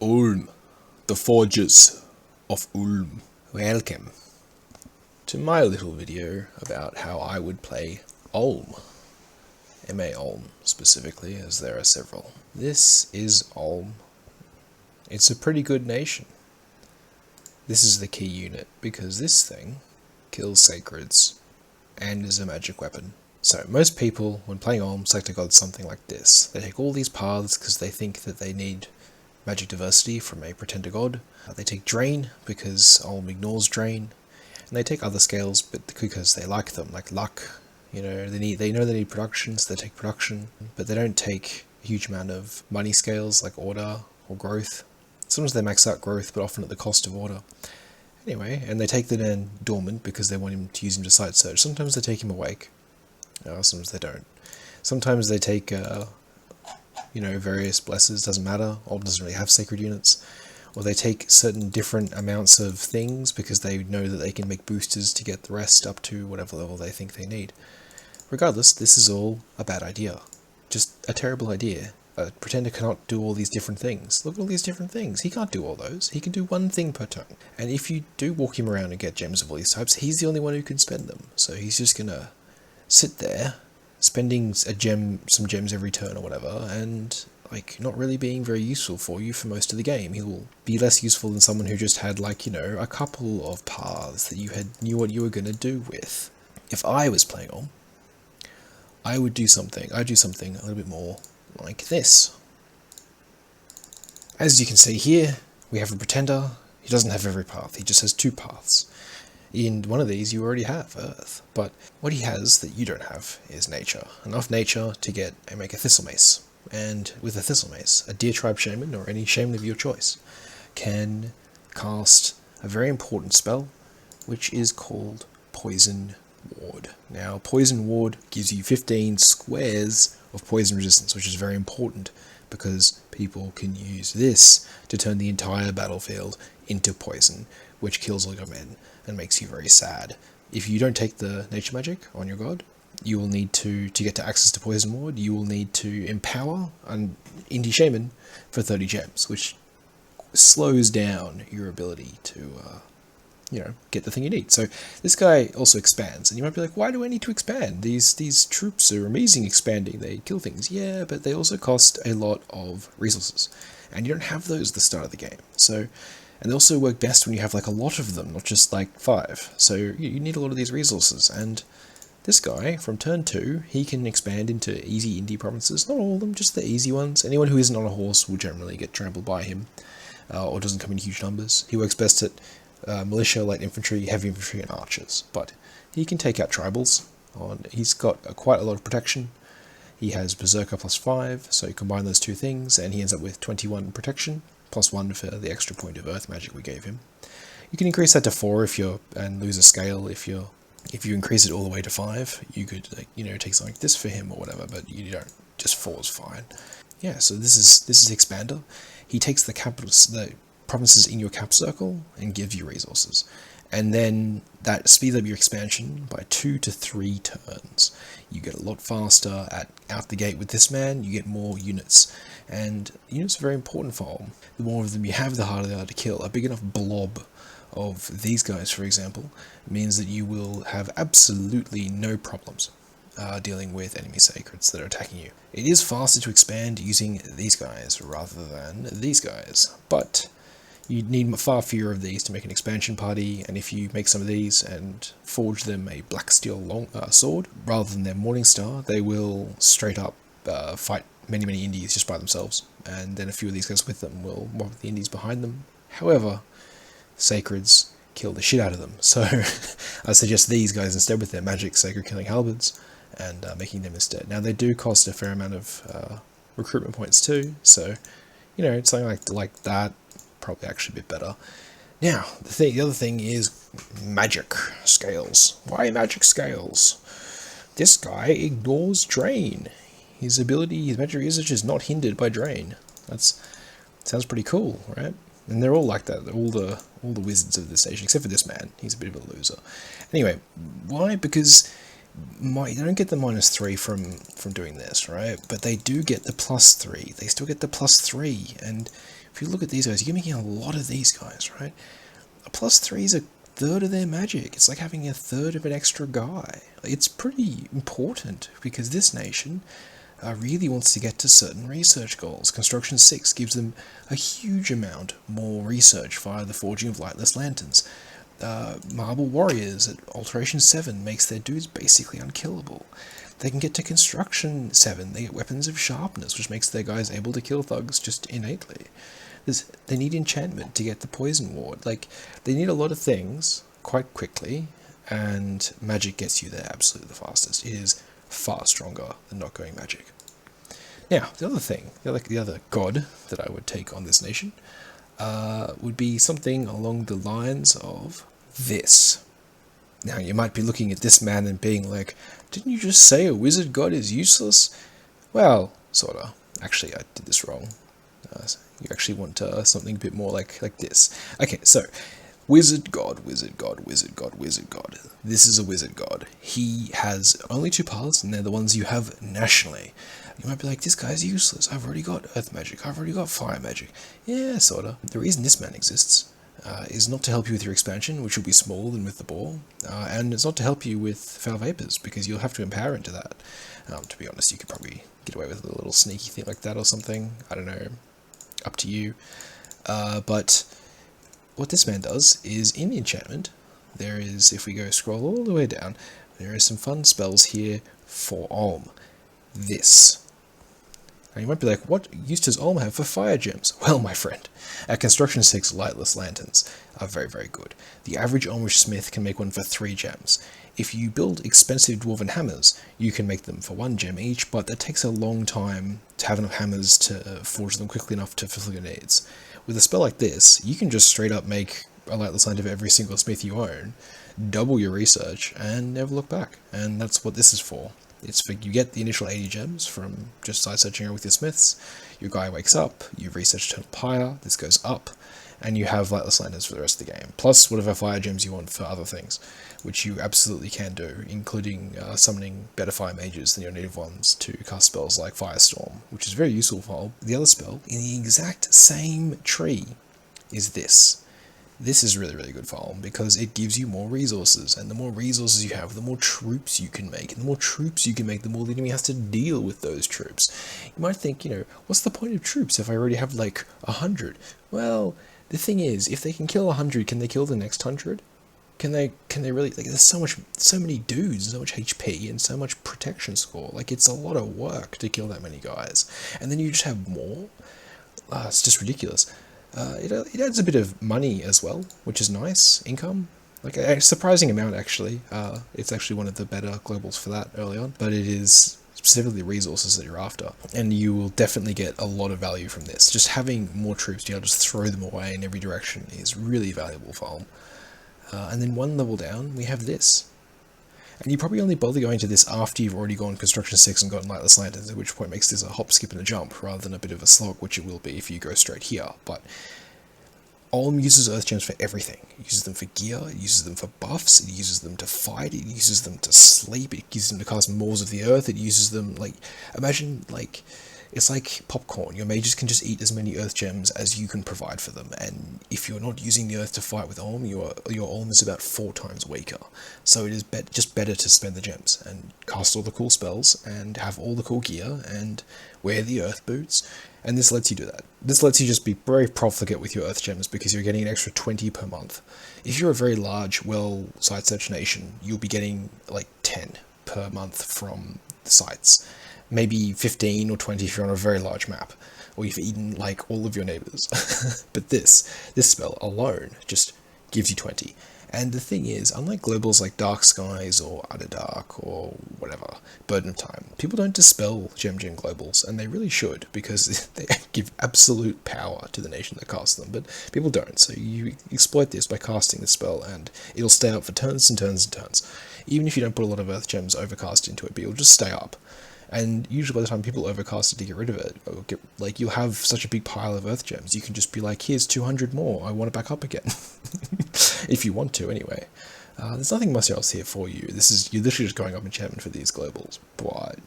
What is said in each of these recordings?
Ulm, the Forges of Ulm. Welcome to my little video about how I would play Ulm. M.A. Ulm specifically, as there are several. This is Ulm. It's a pretty good nation. This is the key unit, because this thing kills sacreds and is a magic weapon. So most people, when playing Ulm, select a god something like this. They take all these paths because they think that they need magic diversity from a pretender god. They take Drain because Ulm ignores Drain, and they take other scales but because they like them, like Luck. You know, they know they need production, so they take production, but they don't take a huge amount of money scales like Order or Growth. Sometimes they max out Growth, but often at the cost of Order. Anyway, and they take the then Dormant because they want him to use him to Sight Search. Sometimes they take him Awake. Sometimes they don't. Sometimes they take various blesses, doesn't matter. Ulm doesn't really have sacred units. Or they take certain different amounts of things because they know that they can make boosters to get the rest up to whatever level they think they need. Regardless, this is all a bad idea. Just a terrible idea. A pretender cannot do all these different things. Look at all these different things. He can't do all those. He can do one thing per turn. And if you do walk him around and get gems of all these types, he's the only one who can spend them. So he's just gonna sit there, spending some gems every turn or whatever, and not really being very useful for you for most of the game. He'll be less useful than someone who just had a couple of paths that you knew what you were gonna do with. If I was playing Ulm, I'd do something a little bit more like this. As you can see here, we have a pretender. He doesn't have every path, he just has two paths. In one of these you already have Earth, but what he has that you don't have is Nature. Enough Nature to make a Thistle Mace. And with a Thistle Mace, a Deer Tribe Shaman, or any Shaman of your choice, can cast a very important spell, which is called Poison Ward. Now, Poison Ward gives you 15 squares of poison resistance, which is very important because people can use this to turn the entire battlefield into poison, which kills all your men and makes you very sad. If you don't take the nature magic on your god, you will need to get to access to Poison Ward, you will need to empower an indie shaman for 30 gems, which slows down your ability to get the thing you need. So this guy also expands, and you might be like, why do I need to expand? These troops are amazing expanding, they kill things. Yeah, but they also cost a lot of resources, and you don't have those at the start of the game. So, and they also work best when you have a lot of them, not just 5. So you need a lot of these resources, and this guy, from turn 2, he can expand into easy indie provinces. Not all of them, just the easy ones. Anyone who isn't on a horse will generally get trampled by him, or doesn't come in huge numbers. He works best at militia, light infantry, heavy infantry, and archers. But he can take out tribals. He's got quite a lot of protection. He has Berserker +5, so you combine those two things, and he ends up with 21 protection, +1 for the extra point of Earth magic we gave him. You can increase that to 4 and lose a scale if you increase it all the way to 5. You could take something like this for him or whatever, but you don't. Just 4 is fine. Yeah, so this is Expander. He takes the provinces in your cap circle and gives you resources, and then that speeds up your expansion by 2 to 3 turns. You get a lot faster out the gate with this man. You get more units, and units are very important for Ulm. The more of them you have, the harder they are to kill. A big enough blob of these guys, for example, means that you will have absolutely no problems dealing with enemy sacreds that are attacking you. It is faster to expand using these guys rather than these guys, but you need far fewer of these to make an expansion party, and if you make some of these and forge them a black steel sword rather than their Morningstar, they will straight up fight many indies just by themselves, and then a few of these guys with them will mob the indies behind them. However, sacreds kill the shit out of them, so I suggest these guys instead with their magic sacred killing halberds, and making them instead. Now, they do cost a fair amount of recruitment points too, so something like that, probably actually a bit better. Now, the other thing is magic scales. Why magic scales? This guy ignores Drain. His magic usage is not hindered by Drain. Sounds pretty cool, right? And they're all like that. All the wizards of this station, except for this man. He's a bit of a loser. Anyway, why? Because they don't get the -3 from doing this, right? But they do get the +3. They still get the +3, and if you look at these guys, you're making a lot of these guys, right? A +3 is a third of their magic. It's like having a third of an extra guy. It's pretty important because this nation really wants to get to certain research goals. Construction 6 gives them a huge amount more research via the forging of lightless lanterns. Marble Warriors at Alteration 7 makes their dudes basically unkillable. They can get to Construction 7, they get Weapons of Sharpness, which makes their guys able to kill thugs just innately. They need Enchantment to get the Poison Ward. Like, they need a lot of things quite quickly, and magic gets you there absolutely the fastest. It is far stronger than not going magic. Now, the other thing, the other god that I would take on this nation would be something along the lines of this. Now, you might be looking at this man and being like, didn't you just say a wizard god is useless? Well, sorta. Actually, I did this wrong. You actually want something a bit more like this. Okay, so, wizard god, wizard god, wizard god, wizard god. This is a wizard god. He has only 2 paths, and they're the ones you have nationally. You might be like, this guy's useless. I've already got earth magic. I've already got fire magic. Yeah, sorta. The reason this man exists is not to help you with your expansion, which will be smaller than with the ball, and it's not to help you with foul vapors, because you'll have to empower into that. To be honest, you could probably get away with a little sneaky thing like that or something. I don't know. Up to you. But what this man does is, in the enchantment, there is, if we go scroll all the way down, there are some fun spells here for Ulm. This. Now you might be like, what use does Ulm have for fire gems? Well, my friend, at Construction 6, lightless lanterns are very, very good. The average Ulmish smith can make one for 3 gems. If you build expensive dwarven hammers, you can make them for 1 gem each, but that takes a long time to have enough hammers to forge them quickly enough to fulfill your needs. With a spell like this, you can just straight up make a lightless lantern for every single smith you own, double your research, and never look back. And that's what this is for. It's for, you get the initial 80 gems from just side searching around with your smiths, your guy wakes up, you research Eternal Pyre, this goes up, and you have lightless lanterns for the rest of the game, plus whatever fire gems you want for other things, which you absolutely can do, including summoning better fire mages than your native ones to cast spells like Firestorm, which is very useful for the other spell. In the exact same tree is this. This is really, really good for Ulm because it gives you more resources, and the more resources you have, the more troops you can make, and the more troops you can make, the more the enemy has to deal with those troops. You might think, what's the point of troops if I already have like 100? Well, the thing is, if they can kill 100, can they kill the next 100? Can they really, like, there's so many dudes, so much HP, and so much protection score, like, it's a lot of work to kill that many guys, and then you just have more? It's just ridiculous. It adds a bit of money as well, which is nice, income, like a surprising amount actually. It's actually one of the better globals for that early on, but it is specifically resources that you're after, and you will definitely get a lot of value from this. Just having more troops, you know, just throw them away in every direction is really valuable for Ulm. And then 1 level down, we have this. And you probably only bother going to this after you've already gone Construction 6 and gotten Lightless Lanterns, at which point makes this a hop, skip, and a jump, rather than a bit of a slog, which it will be if you go straight here. But Ulm uses Earth Gems for everything. It uses them for gear, it uses them for buffs, it uses them to fight, it uses them to sleep, it uses them to cast Maws of the Earth, it uses them, like, imagine, like, it's like popcorn. Your mages can just eat as many Earth Gems as you can provide for them, and if you're not using the Earth to fight with Ulm, your Ulm is about 4 times weaker. So it is just better to spend the gems, and cast all the cool spells, and have all the cool gear, and wear the Earth Boots, and this lets you do that. This lets you just be very profligate with your Earth Gems, because you're getting an extra 20 per month. If you're a very large, site search nation, you'll be getting like 10 per month from the sites. Maybe 15 or 20 if you're on a very large map, or you've eaten like all of your neighbors. But this spell alone just gives you 20. And the thing is, unlike globals like Dark Skies or Underdark or whatever, Burden of Time, people don't dispel Gem globals, and they really should, because they give absolute power to the nation that casts them, but people don't. So you exploit this by casting the spell, and it'll stay up for turns and turns and turns. Even if you don't put a lot of Earth Gems overcast into it, but it'll just stay up. And usually by the time people overcast it to get rid of it, you'll have such a big pile of Earth Gems, you can just be like, here's 200 more, I want it back up again. If you want to, anyway. There's nothing much else here for you. You're literally just going up enchantment for these globals. But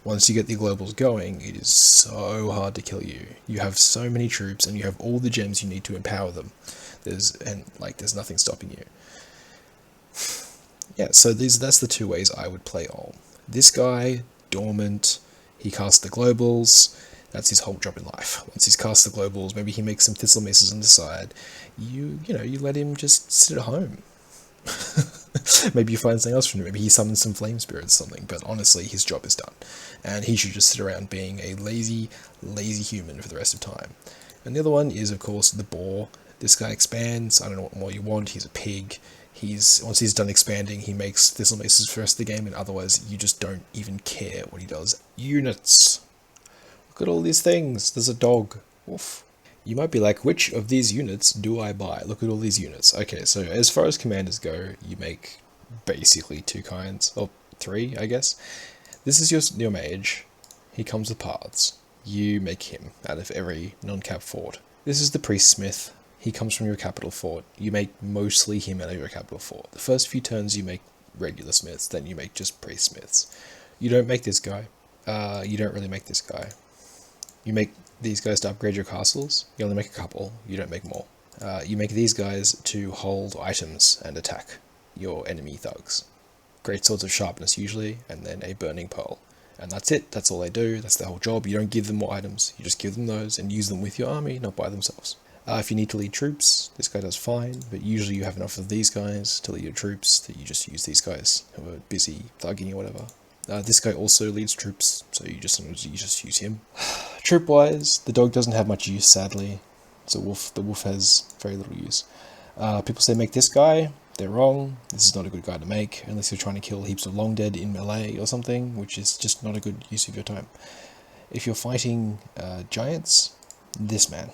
Once you get the globals going, it is so hard to kill you. You have so many troops, and you have all the gems you need to empower them. There's nothing stopping you. Yeah, so that's the two ways I would play Ulm. This guy, dormant, he casts the globals, that's his whole job in life. Once he's cast the globals, maybe he makes some thistle misses on the side, you let him just sit at home. Maybe you find something else from him, maybe he summons some flame spirits or something, but honestly, his job is done. And he should just sit around being a lazy human for the rest of time. And the other one is, of course, the boar. This guy expands, I don't know what more you want, he's a pig. Once he's done expanding, he makes thistle maces for the rest of the game, and otherwise you just don't even care what he does. Units. Look at all these things. There's a dog. Oof. You might be like, which of these units do I buy? Look at all these units. Okay, so as far as commanders go, you make basically two kinds, or three, I guess. This is your mage. He comes with paths. You make him out of every non-cap fort. This is the priest smith. He comes from your capital fort. You make mostly him out of your capital fort. The first few turns you make regular smiths, then you make just priest smiths. You don't make this guy. You don't really make this guy. You make these guys to upgrade your castles. You only make a couple. You don't make more. You make these guys to hold items and attack your enemy thugs. Great swords of sharpness usually, and then a burning pearl. And that's it. That's all they do. That's their whole job. You don't give them more items. You just give them those and use them with your army, not by themselves. If you need to lead troops, this guy does fine, but usually you have enough of these guys to lead your troops that you just use these guys who are busy thugging or whatever. This guy also leads troops, so you just use him. Troop-wise, the dog doesn't have much use, sadly. It's a wolf. The wolf has very little use. People say make this guy. They're wrong. This is not a good guy to make, unless you're trying to kill heaps of long dead in melee or something, which is just not a good use of your time. If you're fighting giants, this man.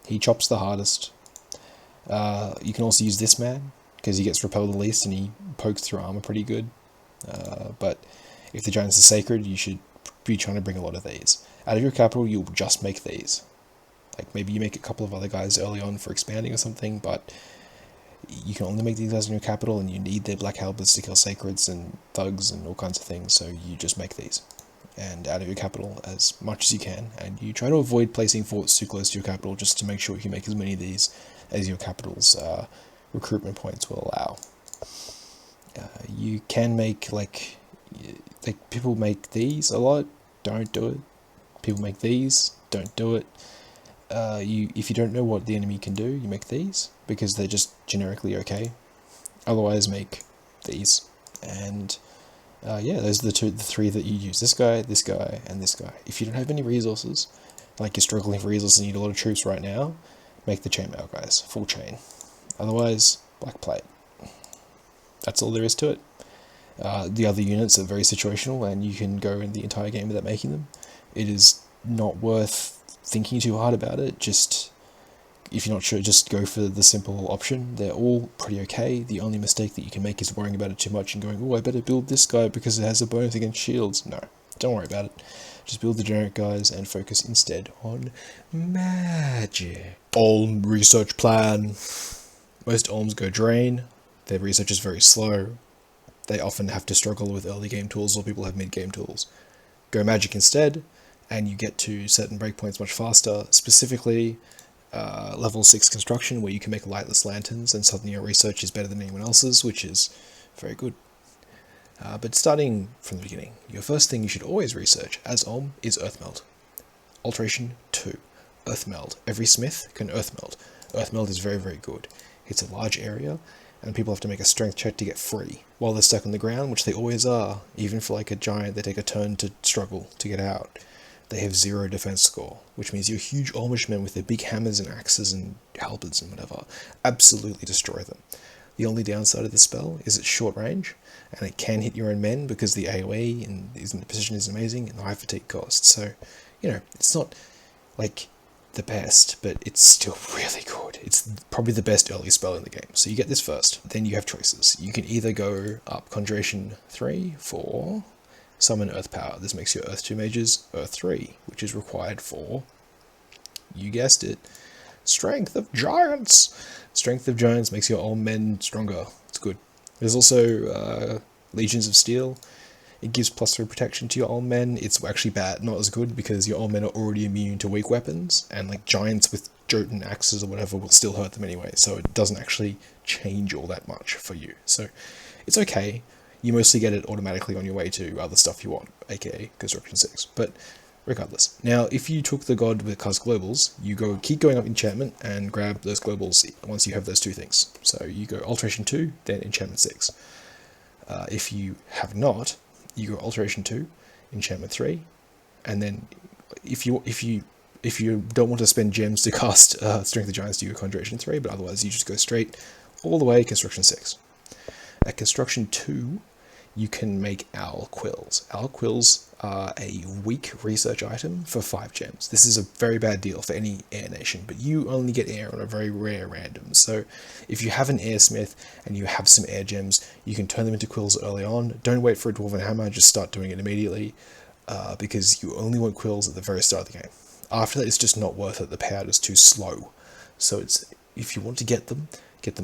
He chops the hardest. You can also use this man, because he gets repelled the least and he pokes through armor pretty good. But if the giants are sacred, you should be trying to bring a lot of these. Out of your capital, you'll just make these. Like maybe you make a couple of other guys early on for expanding or something, but you can only make these guys in your capital, and you need their black halberds to kill sacreds and thugs and all kinds of things, so you just make these. And out of your capital as much as you can, and you try to avoid placing forts too close to your capital just to make sure you make as many of these as your capital's recruitment points will allow. You can make, like people make these a lot, don't do it. People make these, don't do it. If you don't know what the enemy can do, you make these, because they're just generically okay. Otherwise, make these. And yeah, those are the three that you use. This guy, and this guy. If you don't have any resources, like you're struggling for resources and you need a lot of troops right now, make the chainmail guys, full chain. Otherwise, black plate. That's all there is to it. The other units are very situational, and you can go in the entire game without making them. It is not worth thinking too hard about it. Just, if you're not sure, just go for the simple option. They're all pretty okay. The only mistake that you can make is worrying about it too much and going, oh, I better build this guy because it has a bonus against shields. No, don't worry about it. Just build the generic guys and focus instead on magic. Ulm research plan. Most Ulms go drain. Their research is very slow. They often have to struggle with early game tools, or people have mid game tools. Go magic instead, and you get to certain breakpoints much faster, specifically level 6 construction, where you can make lightless lanterns, and suddenly your research is better than anyone else's, which is very good. But starting from the beginning, your first thing you should always research as Ulm is Earthmeld. Alteration 2. Earthmeld. Every smith can Earthmeld. Earthmeld is very, very good. It's a large area, and people have to make a strength check to get free. While they're stuck on the ground, which they always are, even for like a giant, they take a turn to struggle to get out. They have 0 defense score, which means your huge Ulmish men with their big hammers and axes and halberds and whatever absolutely destroy them. The only downside of the spell is it's short range, and it can hit your own men because the AoE and the position is amazing and the high fatigue cost. So, it's not like the best, but it's still really good. It's probably the best early spell in the game. So you get this first, then you have choices. You can either go up Conjuration 3 for Summon Earth Power. This makes your Earth 2 mages Earth 3, which is required for, you guessed it, Strength of Giants. Strength of Giants makes your old men stronger. It's good. There's also Legions of Steel. It gives +3 protection to your old men. It's actually bad, not as good, because your old men are already immune to weak weapons, and like giants with Jotun axes or whatever will still hurt them anyway, so it doesn't actually change all that much for you. So it's okay. You mostly get it automatically on your way to other stuff you want, aka Construction 6. But regardless. Now, if you took the god with cast globals, you keep going up enchantment and grab those globals once you have those two things. So you go Alteration 2, then enchantment 6. If you have not, you go Alteration 2, enchantment 3, and then if you don't want to spend gems to cast Strength of Giants, you go Conjuration 3, but otherwise you just go straight all the way Construction 6. At Construction 2, you can make Owl Quills. Owl Quills are a weak research item for 5 gems. This is a very bad deal for any air nation, but you only get air on a very rare random. So if you have an airsmith and you have some air gems, you can turn them into quills early on. Don't wait for a dwarven hammer, just start doing it immediately, because you only want quills at the very start of the game. After that, it's just not worth it. The payout is too slow. So if you want to get them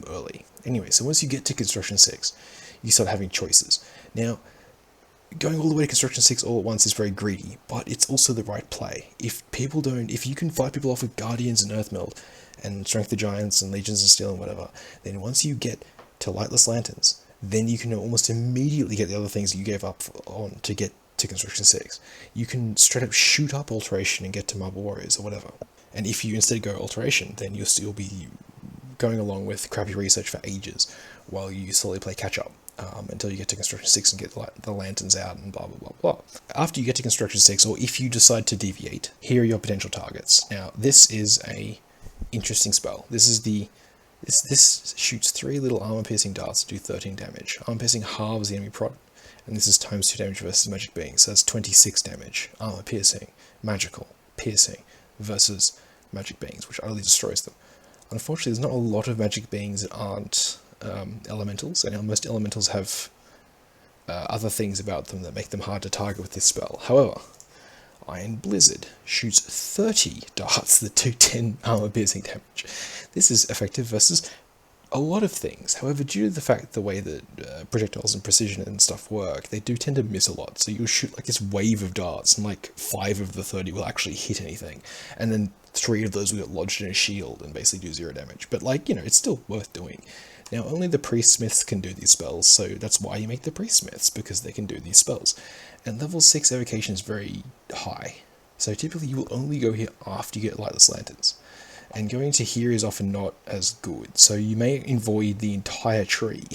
early. Anyway, so once you get to Construction 6, you start having choices. Now, going all the way to Construction 6 all at once is very greedy, but it's also the right play. If you can fight people off with Guardians and Earthmeld, and Strength of Giants and Legions of Steel and whatever, then once you get to Lightless Lanterns, then you can almost immediately get the other things you gave up on to get to Construction 6. You can straight up shoot up Alteration and get to Marble Warriors or whatever. And if you instead go Alteration, then you'll still be going along with crappy research for ages while you slowly play catch up. Until you get to Construction 6 and get the lanterns out and blah blah blah blah. After you get to Construction 6, or if you decide to deviate, here are your potential targets. Now, this is a interesting spell. This shoots 3 little armor-piercing darts to do 13 damage. Armor-piercing halves the enemy prot, and this is times 2 damage versus magic beings, so that's 26 damage. Armor-piercing, magical, piercing, versus magic beings, which utterly destroys them. Unfortunately, there's not a lot of magic beings that aren't elementals, and most elementals have other things about them that make them hard to target with this spell. However, Iron Blizzard shoots 30 darts that do 10 armor-piercing damage. This is effective versus a lot of things. However, due to the fact the way that projectiles and precision and stuff work, they do tend to miss a lot. So you'll shoot like this wave of darts, and like 5 of the 30 will actually hit anything, and then 3 of those will get lodged in a shield and basically do 0 damage. But like, it's still worth doing. Now, only the Priestsmiths can do these spells, so that's why you make the Priestsmiths, because they can do these spells. And level 6 Evocation is very high, so typically you will only go here after you get Lightless Lanterns. And going to here is often not as good, so you may avoid the entire tree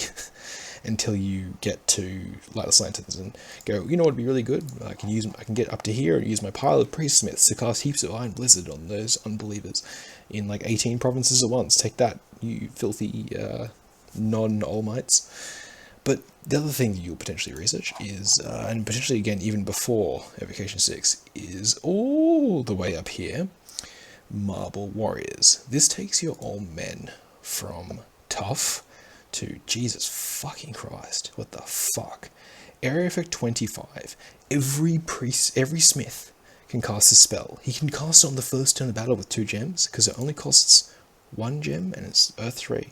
until you get to Lightless Lanterns and go, you know what would be really good? I can get up to here and use my pile of Priestsmiths to cast heaps of Iron Blizzard on those unbelievers in like 18 provinces at once. Take that, you filthy non-Olmites. But the other thing that you'll potentially research is, and potentially again even before Evocation 6, is all the way up here, Marble Warriors. This takes your old men from tough to Jesus fucking Christ, what the fuck. Area effect 25. Every smith can cast a spell. He can cast it on the first turn of battle with 2 gems, because it only costs 1 gem and it's Earth 3.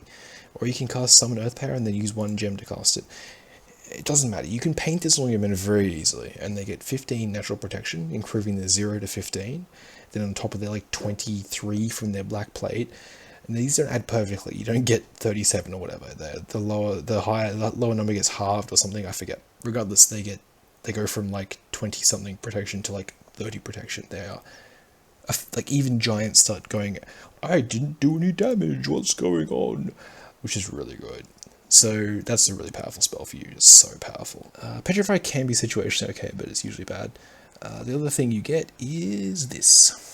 Or you can cast Summon Earth Power and then use 1 gem to cast it. It doesn't matter. You can paint this along your men very easily, and they get 15 natural protection, improving their 0 to 15. Then on top of their like 23 from their black plate. And these don't add perfectly. You don't get 37 or whatever. The lower number gets halved or something. I forget. Regardless, they go from like 20 something protection to like 30 protection. They are like, even giants start going, I didn't do any damage. What's going on? Which is really good. So that's a really powerful spell for you. It's so powerful. Petrify can be situation okay, but it's usually bad. The other thing you get is this.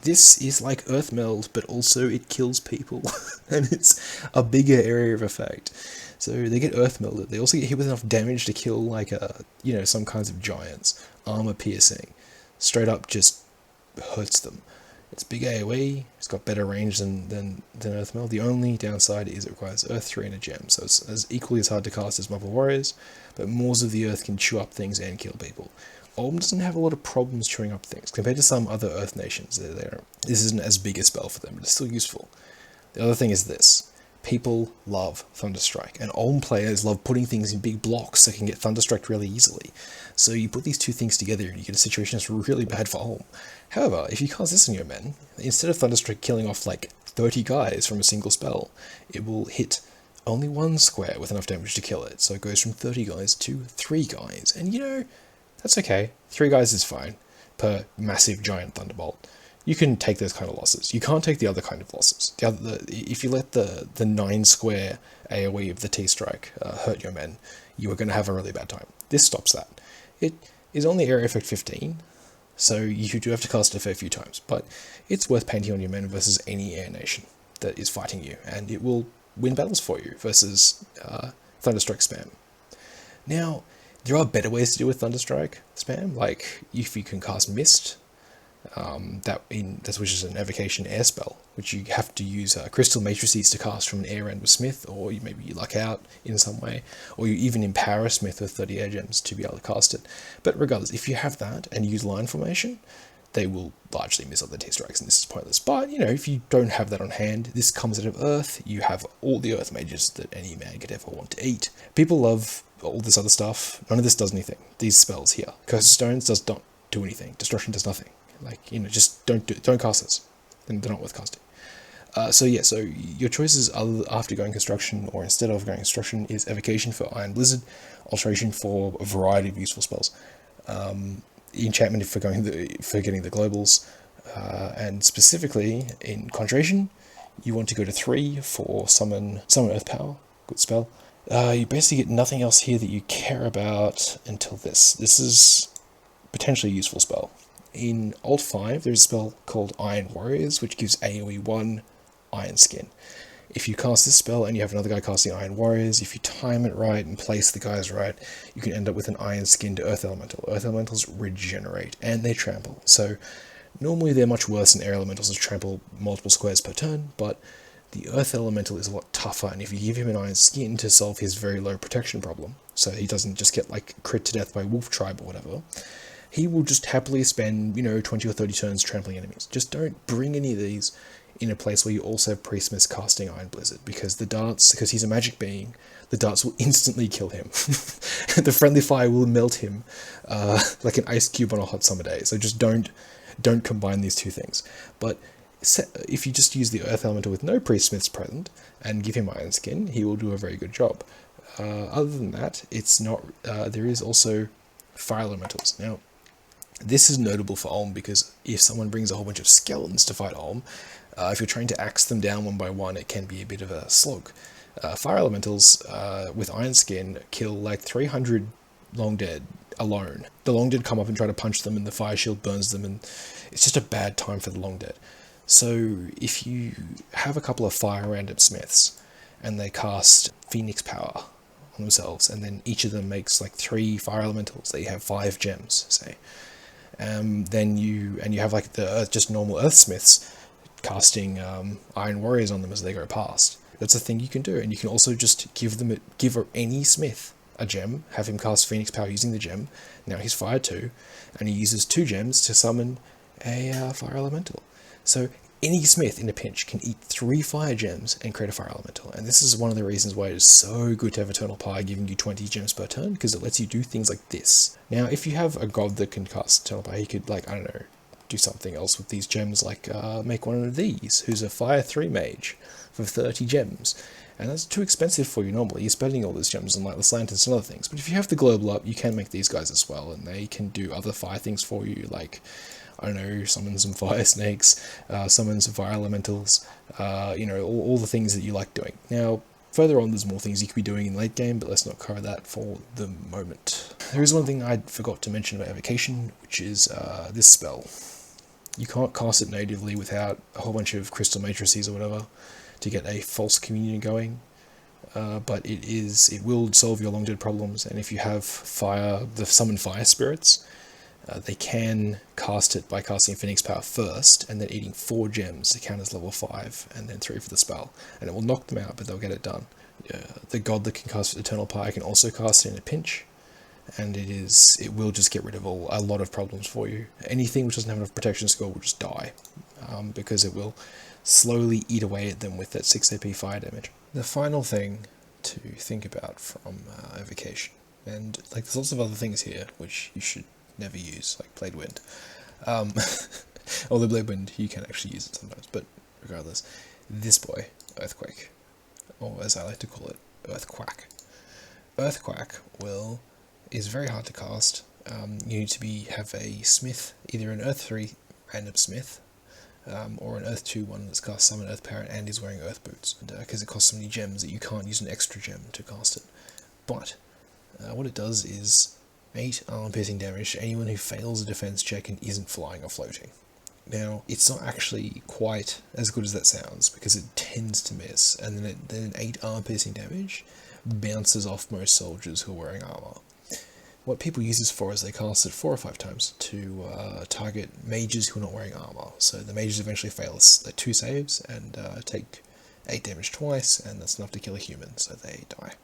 This is like Earthmeld, but also it kills people, and it's a bigger area of effect. So they get Earthmelded. They also get hit with enough damage to kill like some kinds of giants. Armor piercing, straight up just hurts them. It's big AoE. It's got better range than Earthmeld. The only downside is it requires Earth 3 and a gem, so it's as equally as hard to cast as Marble Warriors, but Maws of the Earth can chew up things and kill people. Ulm doesn't have a lot of problems chewing up things, compared to some other Earth nations. This isn't as big a spell for them, but it's still useful. The other thing is this. People love Thunderstrike, and Ulm players love putting things in big blocks that can get Thunderstruck really easily. So you put these two things together and you get a situation that's really bad for Ulm. However, if you cast this on your men, instead of Thunderstrike killing off like 30 guys from a single spell, it will hit only one square with enough damage to kill it. So it goes from 30 guys to 3 guys. And you know, that's okay. 3 guys is fine per massive giant Thunderbolt. You can take those kind of losses. You can't take the other kind of losses. If you let the 9 square AoE of the T-Strike hurt your men, you are going to have a really bad time. This stops that. It is only area effect 15, so you do have to cast it a fair few times, but it's worth painting on your men versus any air nation that is fighting you, and it will win battles for you versus Thunderstrike spam. Now, there are better ways to deal with Thunderstrike spam, like if you can cast Mist, which is an Evocation air spell, which you have to use crystal matrices to cast from an air end with Smith, or maybe you luck out in some way, or you even empower Smith with 30 air gems to be able to cast it. But regardless, if you have that and use line formation, they will largely miss other T-Strikes, and this is pointless. But, you know, if you don't have that on hand, this comes out of Earth, you have all the Earth mages that any man could ever want to eat. People love all this other stuff. None of this does anything. These spells here. Curse of Stones does not do anything. Destruction does nothing. Like, you know, just don't cast this. They're not worth casting. So your choices after going Construction or instead of going Construction is Evocation for Iron Blizzard, Alteration for a variety of useful spells, Enchantment for getting the globals, and specifically in Conjuration, you want to go to 3 for Summon Earth Power, good spell. You basically get nothing else here that you care about until this. This is potentially a useful spell. In Alt 5, there's a spell called Iron Warriors, which gives AoE 1 Iron Skin. If you cast this spell and you have another guy casting Iron Warriors, if you time it right and place the guys right, you can end up with an Iron Skin to Earth Elemental. Earth Elementals regenerate, and they trample. So normally they're much worse than Air Elementals that trample multiple squares per turn, but the Earth Elemental is a lot tougher, and if you give him an Iron Skin to solve his very low protection problem, so he doesn't just get like crit to death by Wolf Tribe or whatever, he will just happily spend, 20 or 30 turns trampling enemies. Just don't bring any of these in a place where you also have Priestmas casting Iron Blizzard, because because he's a magic being, the darts will instantly kill him. The friendly fire will melt him like an ice cube on a hot summer day. So just don't combine these two things. But if you just use the Earth Elemental with no Priestsmiths present and give him Iron Skin, he will do a very good job. Other than that, it's not. There is also Fire Elementals. Now, this is notable for Ulm because if someone brings a whole bunch of skeletons to fight Ulm, if you're trying to axe them down one by one, it can be a bit of a slog. Fire Elementals with Iron Skin kill like 300 Long Dead alone. The Long Dead come up and try to punch them, and the Fire Shield burns them, and it's just a bad time for the Long Dead. So if you have a couple of Fire Random Smiths, and they cast Phoenix Power on themselves, and then each of them makes like 3 Fire Elementals, they have 5 gems, say. Then you have like the just normal Earthsmiths casting Iron Warriors on them as they go past. That's a thing you can do, and you can also just give any Smith a gem, have him cast Phoenix Power using the gem. Now he's Fire 2, and he uses 2 gems to summon a Fire Elemental. So any Smith in a pinch can eat 3 Fire Gems and create a Fire Elemental, and this is one of the reasons why it is so good to have Eternal Pyre giving you 20 gems per turn, because it lets you do things like this. Now, if you have a god that can cast Eternal Pyre, he could, like, I don't know, do something else with these gems, like make one of these, who's a Fire 3 mage for 30 gems. And that's too expensive for you normally. You're spending all these gems on Lightless Lanterns and other things. But if you have the global up, you can make these guys as well, and they can do other fire things for you, like, I don't know, summon some fire snakes, summon some fire elementals, all the things that you like doing. Now, further on, there's more things you could be doing in late game, but let's not cover that for the moment. There is one thing I forgot to mention about Evocation, which is this spell. You can't cast it natively without a whole bunch of crystal matrices or whatever to get a false communion going, but it will solve your long dead problems, and if you have the summon fire spirits, they can cast it by casting Phoenix Power first, and then eating 4 gems to count as level 5, and then 3 for the spell, and it will knock them out, but they'll get it done. The god that can cast Eternal Pyre can also cast it in a pinch, and it will just get rid of a lot of problems for you. Anything which doesn't have enough protection score will just die, because it will slowly eat away at them with that 6 AP fire damage. The final thing to think about from Evocation, and like there's lots of other things here which you should never use, like Blade Wind. Although Blade Wind, you can actually use it sometimes, but regardless, this boy, Earthquake, or as I like to call it, Earthquack. Earthquack is very hard to cast. You need to have a smith, either an Earth 3 random smith, or an Earth 2 one that's cast Summon Earth Parent and is wearing Earth Boots, because it costs so many gems that you can't use an extra gem to cast it. But what it does is 8 armor-piercing damage to anyone who fails a defense check and isn't flying or floating. Now, it's not actually quite as good as that sounds, because it tends to miss, and then 8 armor-piercing damage bounces off most soldiers who are wearing armor. What people use this for is they cast it 4 or 5 times to target mages who are not wearing armor. So the mages eventually fail 2 saves and take 8 damage twice, and that's enough to kill a human, so they die.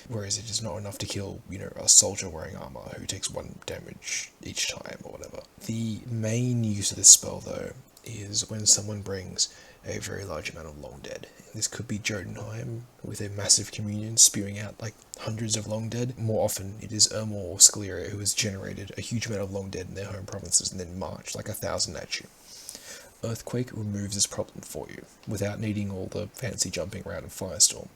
Whereas it is not enough to kill, a soldier wearing armor who takes 1 damage each time or whatever. The main use of this spell, though, is when someone brings a very large amount of long dead. This could be Jotunheim with a massive communion spewing out like hundreds of long dead. More often it is Ermor or Scaleria who has generated a huge amount of long dead in their home provinces and then marched like 1,000 at you. Earthquake removes this problem for you without needing all the fancy jumping around in Firestorm.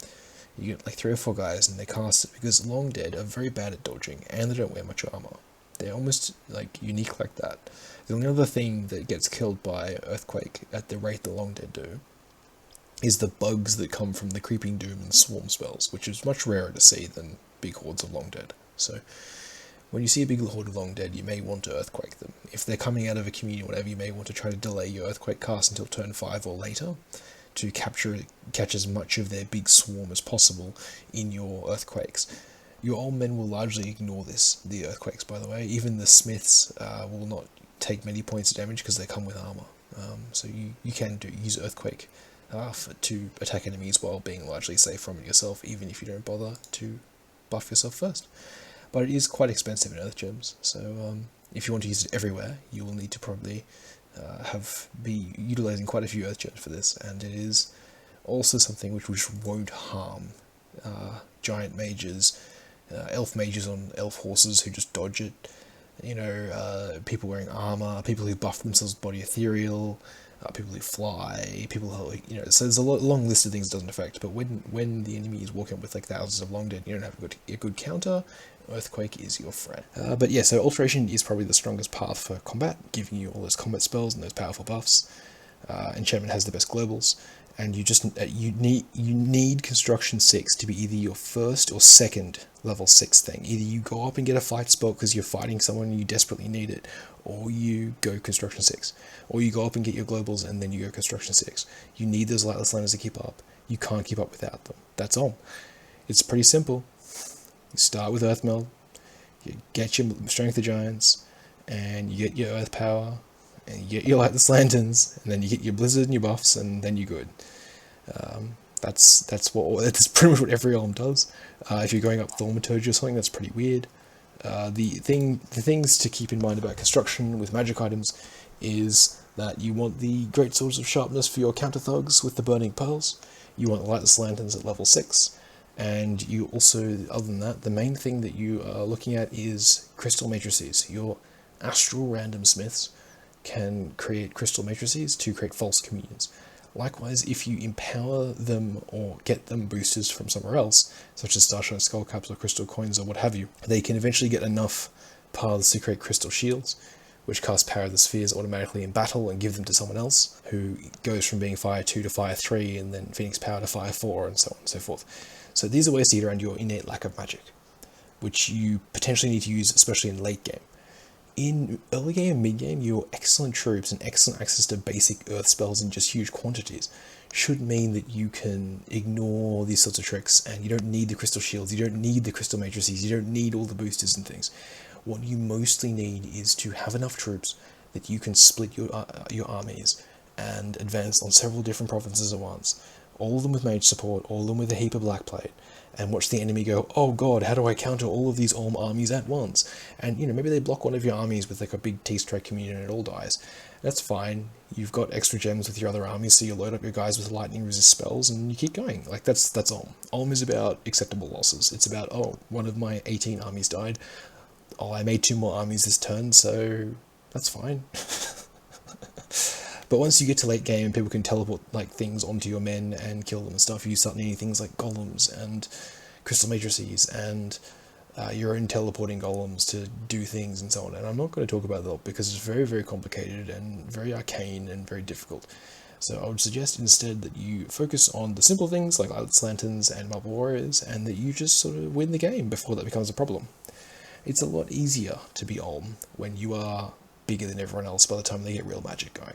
You get like 3 or 4 guys and they cast it because long dead are very bad at dodging and they don't wear much armor. They're almost like unique like that. The only other thing that gets killed by Earthquake at the rate the long dead do is the bugs that come from the Creeping Doom and Swarm spells, which is much rarer to see than big hordes of long dead. So when you see a big horde of long dead, you may want to Earthquake them. If they're coming out of a community or whatever, you may want to try to delay your Earthquake cast until turn 5 or later to catch as much of their big swarm as possible in your Earthquakes. Your old men will largely ignore the Earthquakes, by the way. Even the smiths will not take many points of damage because they come with armor. So you can use Earthquake to attack enemies while being largely safe from it yourself, even if you don't bother to buff yourself first. But it is quite expensive in Earth Gems, so if you want to use it everywhere, you will need to probably be utilizing quite a few Earth Gems for this, and it is also something which won't harm giant mages, elf mages on elf horses who just dodge it, people wearing armor, people who buff themselves body ethereal, people who fly, people who, so there's a long list of things it doesn't affect, but when the enemy is walking up with like thousands of long dead, you don't have a good counter, Earthquake is your friend. But yeah, so Alteration is probably the strongest path for combat, giving you all those combat spells and those powerful buffs. Enchantment has the best globals, and you need Construction 6 to be either your first or second level 6 thing. Either you go up and get a fight spell because you're fighting someone and you desperately need it, or you go Construction 6. Or you go up and get your globals and then you go Construction 6. You need those Lightless Lanterns to keep up. You can't keep up without them. That's all. It's pretty simple. You start with Earthmeld, you get your Strength of Giants, and you get your Earth Power, and you get your Lightless Lanterns, and then you get your Blizzard and your buffs, and then you're good. That's pretty much what every Elm does. If you're going up Thaumaturgy or something, that's pretty weird. The things to keep in mind about construction with magic items is that you want the Great Swords of Sharpness for your counter thugs with the Burning Pearls. You want the Lightless Lanterns at level 6. And you also, other than that, the main thing that you are looking at is crystal matrices. Your astral random smiths can create crystal matrices to create false communions. Likewise, if you empower them or get them boosters from somewhere else, such as Starshine Skullcaps or crystal coins or what have you, they can eventually get enough paths to create crystal shields, which cast Power of the Spheres automatically in battle and give them to someone else, who goes from being Fire 2 to Fire 3, and then Phoenix Power to Fire 4, and so on and so forth. So these are ways to get around your innate lack of magic, which you potentially need to use, especially in late game. In early game and mid game, your excellent troops and excellent access to basic earth spells in just huge quantities should mean that you can ignore these sorts of tricks, and you don't need the crystal shields, you don't need the crystal matrices, you don't need all the boosters and things. What you mostly need is to have enough troops that you can split your armies and advance on several different provinces at once, all of them with mage support, all of them with a heap of black plate, and watch the enemy go, oh god, how do I counter all of these Ulm armies at once? And, you know, maybe they block one of your armies with like a big T-strike communion and it all dies. That's fine. You've got extra gems with your other armies, so you load up your guys with lightning resist spells and you keep going. Like, that's Ulm. Ulm is about acceptable losses. It's about, oh, one of my 18 armies died. Oh, I made 2 more armies this turn, so that's fine. But once you get to late game and people can teleport like things onto your men and kill them and stuff, you start needing things like golems and crystal matrices and your own teleporting golems to do things and so on. And I'm not going to talk about that because it's very, very complicated and very arcane and very difficult. So I would suggest instead that you focus on the simple things like Lightless Lanterns and Marble Warriors, and that you just sort of win the game before that becomes a problem. It's a lot easier to be Ulm when you are bigger than everyone else by the time they get real magic going.